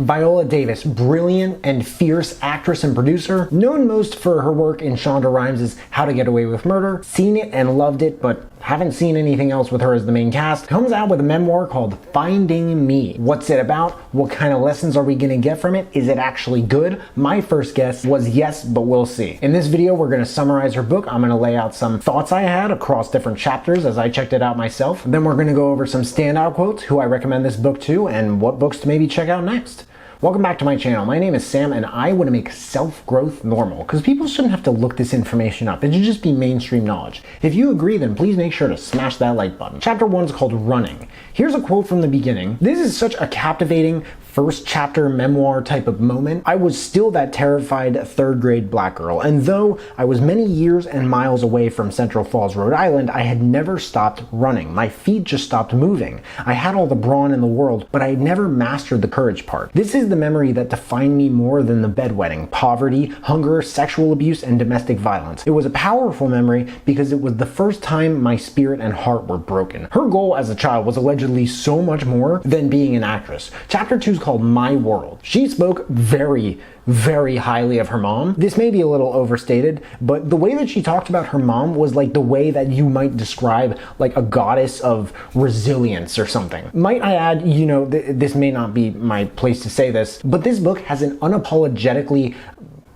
Viola Davis, brilliant and fierce actress and producer, known most for her work in Shonda Rhimes' How to Get Away with Murder. Seen it and loved it, but haven't seen anything else with her as the main cast. Comes out with a memoir called Finding Me. What's it about? What kind of lessons are we gonna get from it? Is it actually good? My first guess was yes, but we'll see. In this video, we're gonna summarize her book. I'm gonna lay out some thoughts I had across different chapters as I checked it out myself. Then we're gonna go over some standout quotes, who I recommend this book to, and what books to maybe check out next. Welcome back to my channel. My name is Sam and I want to make self-growth normal because people shouldn't have to look this information up. It should just be mainstream knowledge. If you agree, then please make sure to smash that like button. Chapter 1 is called Running. Here's a quote from the beginning. This is such a captivating first chapter memoir type of moment. I was still that terrified third grade black girl, and though I was many years and miles away from Central Falls, Rhode Island, I had never stopped running. My feet just stopped moving. I had all the brawn in the world, but I had never mastered the courage part. This is the memory that defined me more than the bedwetting, poverty, hunger, sexual abuse, and domestic violence. It was a powerful memory because it was the first time my spirit and heart were broken. Her goal as a child was allegedly so much more than being an actress. Chapter 2 is called My World. She spoke very highly of her mom. This may be a little overstated, but the way that she talked about her mom was like the way that you might describe like a goddess of resilience or something. Might I add, you know, this may not be my place to say this, but this book has an unapologetically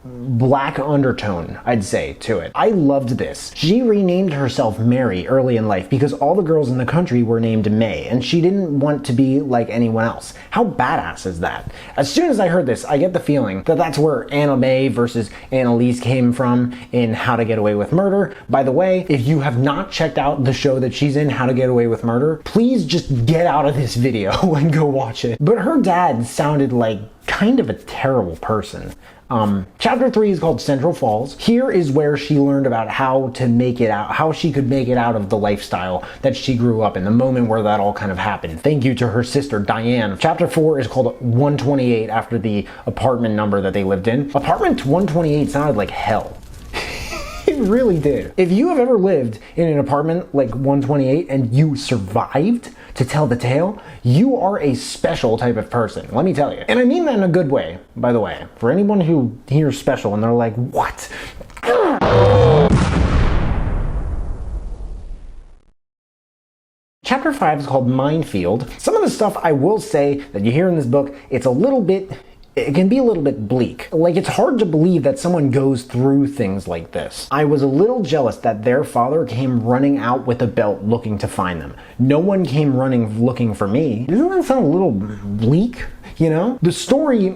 black undertone, I'd say, to it. I loved this. She renamed herself Mary early in life because all the girls in the country were named May, and she didn't want to be like anyone else. How badass is that? As soon as I heard this, I get the feeling that that's where Anna May versus Annalise came from in How to Get Away with Murder. By the way, if you have not checked out the show that she's in, How to Get Away with Murder, please just get out of this video and go watch it. But her dad sounded like kind of a terrible person. Chapter 3 is called Central Falls. Here is where she learned about how to make it out, how she could make it out of the lifestyle that she grew up in, the moment where that all kind of happened. Thank you to her sister, Diane. Chapter 4 is called 128 after the apartment number that they lived in. Apartment 128 sounded like hell. It really did. If you have ever lived in an apartment like 128 and you survived to tell the tale, you are a special type of person, let me tell you. And I mean that in a good way, by the way. For anyone who hears special and they're like, what? Chapter 5 is called Minefield. Some of the stuff I will say that you hear in this book, it can be a little bit bleak. Like, it's hard to believe that someone goes through things like this. I was a little jealous that their father came running out with a belt looking to find them. No one came running looking for me. Doesn't that sound a little bleak? You know? The story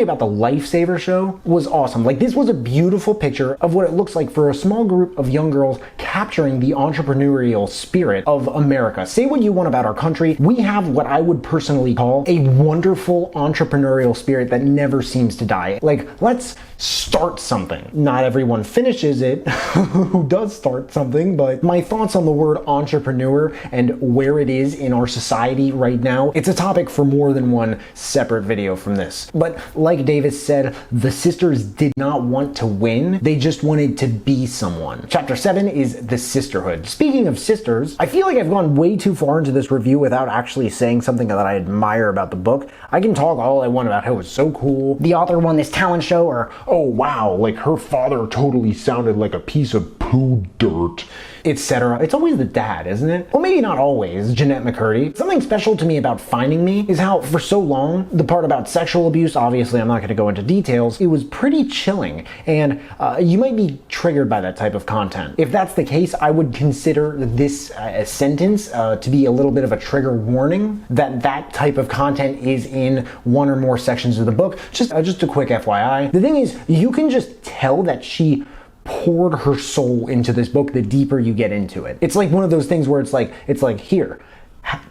about the Lifesaver show was awesome. Like, this was a beautiful picture of what it looks like for a small group of young girls capturing the entrepreneurial spirit of America. Say what you want about our country, we have what I would personally call a wonderful entrepreneurial spirit that never seems to die. Like, let's start something. Not everyone finishes it who does start something, but my thoughts on the word entrepreneur and where it is in our society right now, it's a topic for more than one separate video from this. But like Davis said, the sisters did not want to win, they just wanted to be someone. Chapter 7 is the sisterhood. Speaking of sisters, I feel like I've gone way too far into this review without actually saying something that I admire about the book. I can talk all I want about how it's so cool, the author won this talent show, or oh wow, like her father totally sounded like a piece of poo dirt, etc. It's always the dad, isn't it? Well, maybe not always, Jeanette McCurdy. Something special to me about Finding Me is how for so long, the part about sexual abuse, obviously I'm not going to go into details, it was pretty chilling, and you might be triggered by that type of content. If that's the case, I would consider this sentence to be a little bit of a trigger warning that that type of content is in one or more sections of the book. Just a quick FYI. The thing is, you can just tell that she poured her soul into this book the deeper you get into it. It's like one of those things where it's like here,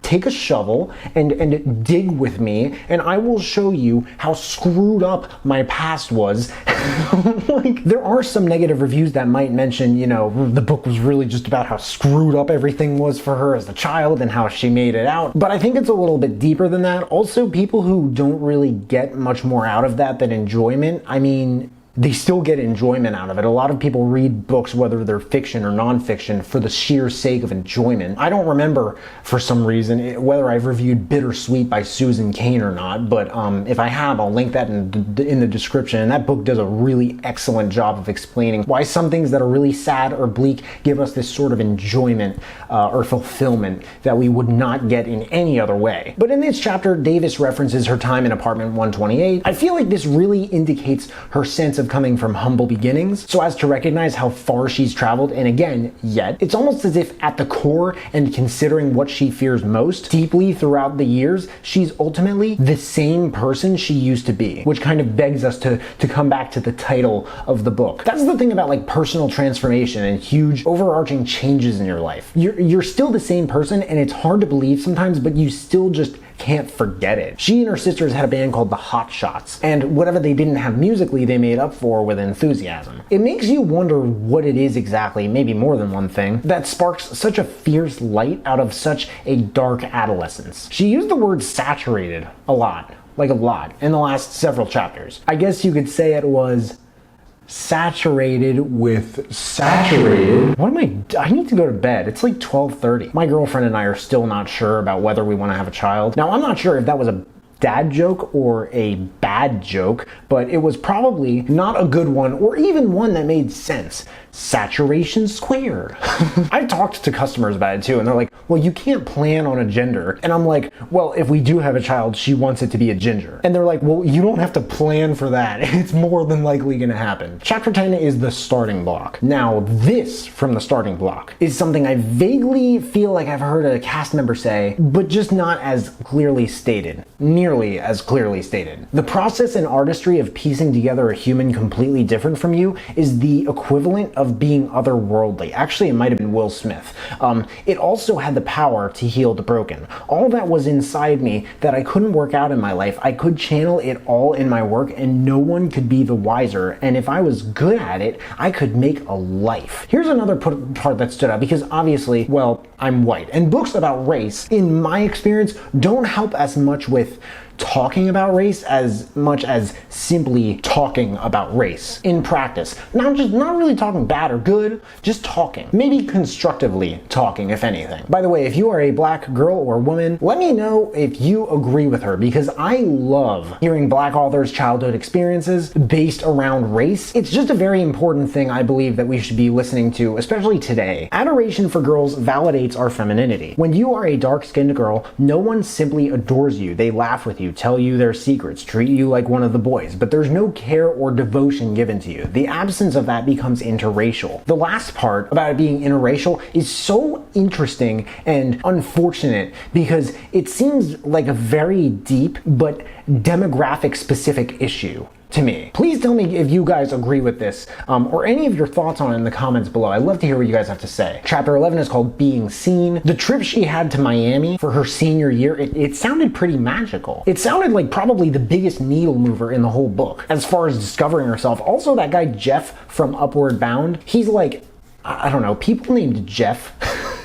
take a shovel and dig with me and I will show you how screwed up my past was. Like, there are some negative reviews that might mention, you know, the book was really just about how screwed up everything was for her as a child and how she made it out. But I think it's a little bit deeper than that. Also, people who don't really get much more out of that than enjoyment, I mean, they still get enjoyment out of it. A lot of people read books, whether they're fiction or nonfiction, for the sheer sake of enjoyment. I don't remember, for some reason, whether I've reviewed Bittersweet by Susan Cain or not, but if I have, I'll link that in the description. And that book does a really excellent job of explaining why some things that are really sad or bleak give us this sort of enjoyment or fulfillment that we would not get in any other way. But in this chapter, Davis references her time in apartment 128. I feel like this really indicates her sense of coming from humble beginnings, so as to recognize how far she's traveled, and again, yet, it's almost as if at the core, and considering what she fears most deeply throughout the years, she's ultimately the same person she used to be, which kind of begs us to come back to the title of the book. That's the thing about like personal transformation and huge overarching changes in your life. You're still the same person, and it's hard to believe sometimes, but you still just can't forget it. She and her sisters had a band called the Hot Shots, and whatever they didn't have musically, they made up for with enthusiasm. It makes you wonder what it is exactly, maybe more than one thing, that sparks such a fierce light out of such a dark adolescence. She used the word saturated a lot, in the last several chapters. I guess you could say it was saturated. What am I need to go to bed. It's like 12:30. My girlfriend and I are still not sure about whether we want to have a child. Now, I'm not sure if that was a dad joke or a bad joke, but it was probably not a good one, or even one that made sense. Saturation squared. I've talked to customers about it too, and they're like, well, you can't plan on a gender. And I'm like, well, if we do have a child, she wants it to be a ginger. And they're like, well, you don't have to plan for that. It's more than likely gonna happen. Chapter 10 is the starting block. Now, this from the starting block is something I vaguely feel like I've heard a cast member say, but just not as clearly stated. Nearly as clearly stated. The process and artistry of piecing together a human completely different from you is the equivalent of being otherworldly. Actually, it might have been Will Smith. It also had the power to heal the broken. All that was inside me that I couldn't work out in my life, I could channel it all in my work, and no one could be the wiser. And if I was good at it, I could make a life. Here's another part that stood out, because obviously, well, I'm white, and books about race, in my experience, don't help as much with talking about race as much as simply talking about race in practice. Not really talking bad or good, just talking. Maybe constructively talking, if anything. By the way, if you are a black girl or woman, let me know if you agree with her, because I love hearing black authors' childhood experiences based around race. It's just a very important thing I believe that we should be listening to, especially today. Adoration for girls validates our femininity. When you are a dark-skinned girl, no one simply adores you. They laugh with you, tell you their secrets, treat you like one of the boys, but there's no care or devotion given to you. The absence of that becomes interracial. The last part about it being interracial is so interesting and unfortunate, because it seems like a very deep but demographic specific issue to me. Please tell me if you guys agree with this, or any of your thoughts on it in the comments below. I'd love to hear what you guys have to say. Chapter 11 is called Being Seen. The trip she had to Miami for her senior year, it sounded pretty magical. It sounded like probably the biggest needle mover in the whole book, as far as discovering herself. Also, that guy Jeff from Upward Bound, he's like, I don't know, people named Jeff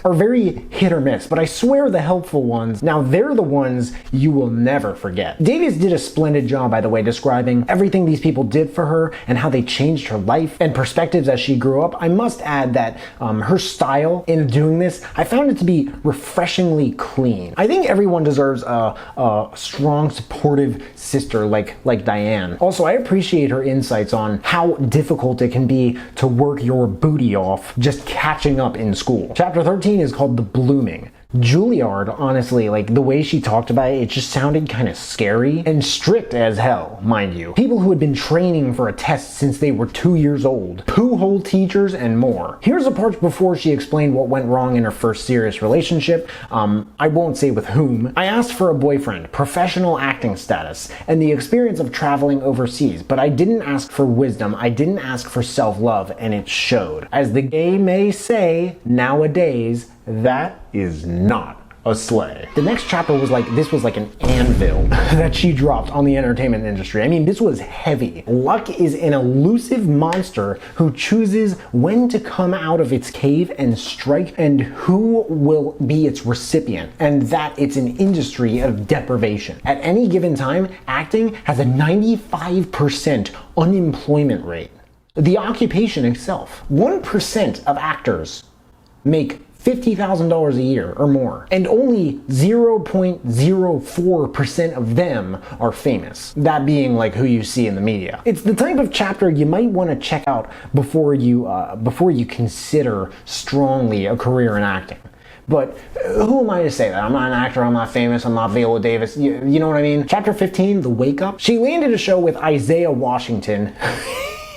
are very hit or miss, but I swear the helpful ones, now they're the ones you will never forget. Davis did a splendid job, by the way, describing everything these people did for her and how they changed her life and perspectives as she grew up. I must add that her style in doing this, I found it to be refreshingly clean. I think everyone deserves a strong, supportive sister like Diane. Also, I appreciate her insights on how difficult it can be to work your booty off just catching up in school. Chapter 13 is called The Blooming. Juilliard, honestly, like the way she talked about it, it just sounded kind of scary and strict as hell, mind you. People who had been training for a test since they were 2 years old, poo-hole teachers, and more. Here's the part before she explained what went wrong in her first serious relationship. I won't say with whom. I asked for a boyfriend, professional acting status, and the experience of traveling overseas, but I didn't ask for wisdom, I didn't ask for self-love, and it showed. As the gay may say nowadays, that is not a sleigh. The next chapter was like, this was like an anvil that she dropped on the entertainment industry. I mean, this was heavy. Luck is an elusive monster who chooses when to come out of its cave and strike and who will be its recipient, and that it's an industry of deprivation. At any given time, acting has a 95% unemployment rate. The occupation itself. 1% of actors make $50,000 a year or more, and only 0.04% of them are famous. That being like who you see in the media. It's the type of chapter you might want to check out before you consider strongly a career in acting. But who am I to say that? I'm not an actor, I'm not famous, I'm not Viola Davis, you know what I mean? Chapter 15, The Wake Up. She landed a show with Isaiah Washington.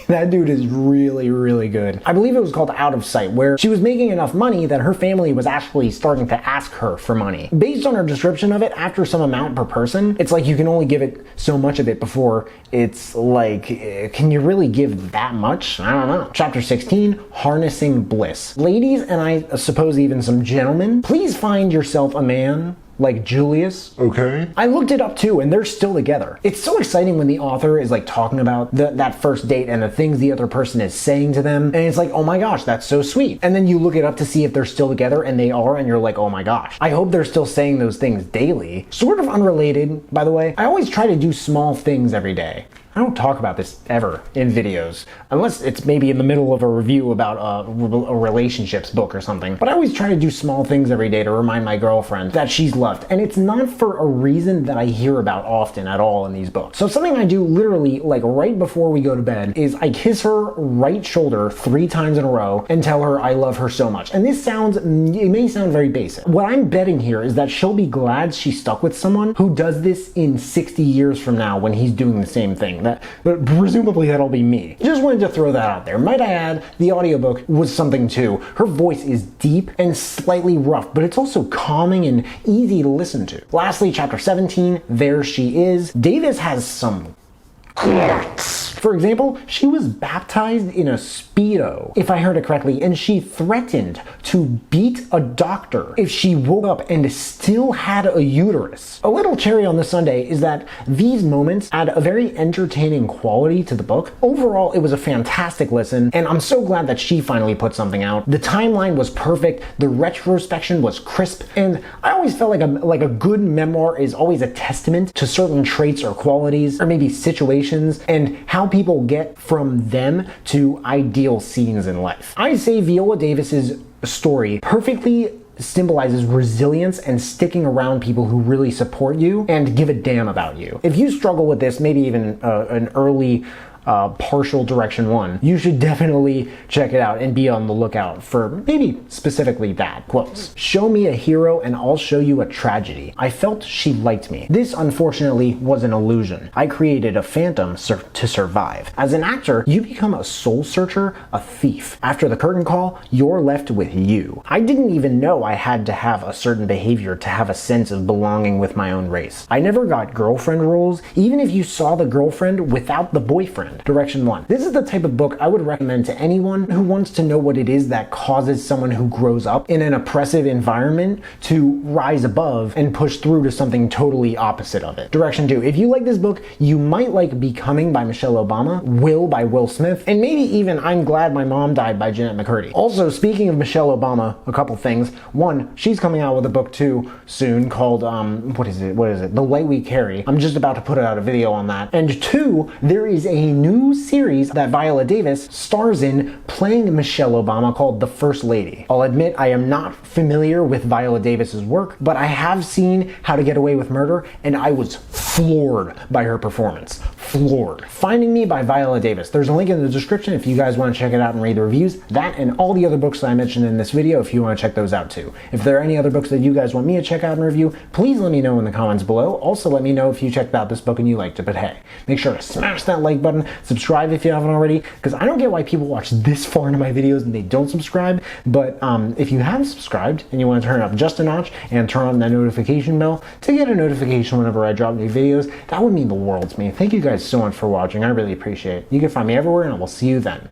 That dude is really, really good. I believe it was called Out of Sight, where she was making enough money that her family was actually starting to ask her for money. Based on her description of it, after some amount per person, it's like you can only give it so much of it before it's like, can you really give that much? I don't know. Chapter 16, Harnessing Bliss. Ladies, and I suppose even some gentlemen, please find yourself a man like Julius. Okay. I looked it up too, and they're still together. It's so exciting when the author is like talking about that first date and the things the other person is saying to them, and it's like, oh my gosh, that's so sweet. And then you look it up to see if they're still together, and they are, and you're like, oh my gosh. I hope they're still saying those things daily. Sort of unrelated, by the way, I always try to do small things every day. I don't talk about this ever in videos, unless it's maybe in the middle of a review about a relationships book or something. But I always try to do small things every day to remind my girlfriend that she's loved. And it's not for a reason that I hear about often at all in these books. So something I do literally like right before we go to bed is I kiss her right shoulder 3 times in a row and tell her I love her so much. And this it may sound very basic. What I'm betting here is that she'll be glad she stuck with someone who does this in 60 years from now when he's doing the same thing. But presumably that'll be me. Just wanted to throw that out there. Might I add, the audiobook was something too. Her voice is deep and slightly rough, but it's also calming and easy to listen to. Lastly, chapter 17, There She Is. Davis has some guts. For example, she was baptized in a Speedo, if I heard it correctly, and she threatened to beat a doctor if she woke up and still had a uterus. A little cherry on the sundae is that these moments add a very entertaining quality to the book. Overall, it was a fantastic listen, and I'm so glad that she finally put something out. The timeline was perfect, the retrospection was crisp, and I always felt like a good memoir is always a testament to certain traits or qualities, or maybe situations, and how people get from them to ideal scenes in life. I say Viola Davis's story perfectly symbolizes resilience and sticking around people who really support you and give a damn about you. If you struggle with this, maybe even an early partial direction 1, you should definitely check it out and be on the lookout for maybe specifically that. Quotes. Show me a hero and I'll show you a tragedy. I felt she liked me. This unfortunately was an illusion. I created a phantom to survive. As an actor, you become a soul searcher, a thief. After the curtain call, you're left with you. I didn't even know I had to have a certain behavior to have a sense of belonging with my own race. I never got girlfriend roles, even if you saw the girlfriend without the boyfriend. Direction 1. This is the type of book I would recommend to anyone who wants to know what it is that causes someone who grows up in an oppressive environment to rise above and push through to something totally opposite of it. Direction 2. If you like this book, you might like Becoming by Michelle Obama, Will by Will Smith, and maybe even I'm Glad My Mom Died by Jeanette McCurdy. Also, speaking of Michelle Obama, a couple things. 1, she's coming out with a book too soon called, what is it? The Light We Carry. I'm just about to put out a video on that. And 2, there is a new series that Viola Davis stars in playing Michelle Obama called The First Lady. I'll admit I am not familiar with Viola Davis's work, but I have seen How to Get Away with Murder, and I was floored by her performance. Floored. Finding Me by Viola Davis. There's a link in the description if you guys want to check it out and read the reviews. That and all the other books that I mentioned in this video if you want to check those out too. If there are any other books that you guys want me to check out and review, please let me know in the comments below. Also let me know if you checked out this book and you liked it. But hey, make sure to smash that like button, subscribe if you haven't already, because I don't get why people watch this far into my videos and they don't subscribe. But if you have subscribed and you want to turn it up just a notch and turn on that notification bell to get a notification whenever I drop new videos, that would mean the world to me. Thank you guys so much for watching. I really appreciate it. You can find me everywhere and I will see you then.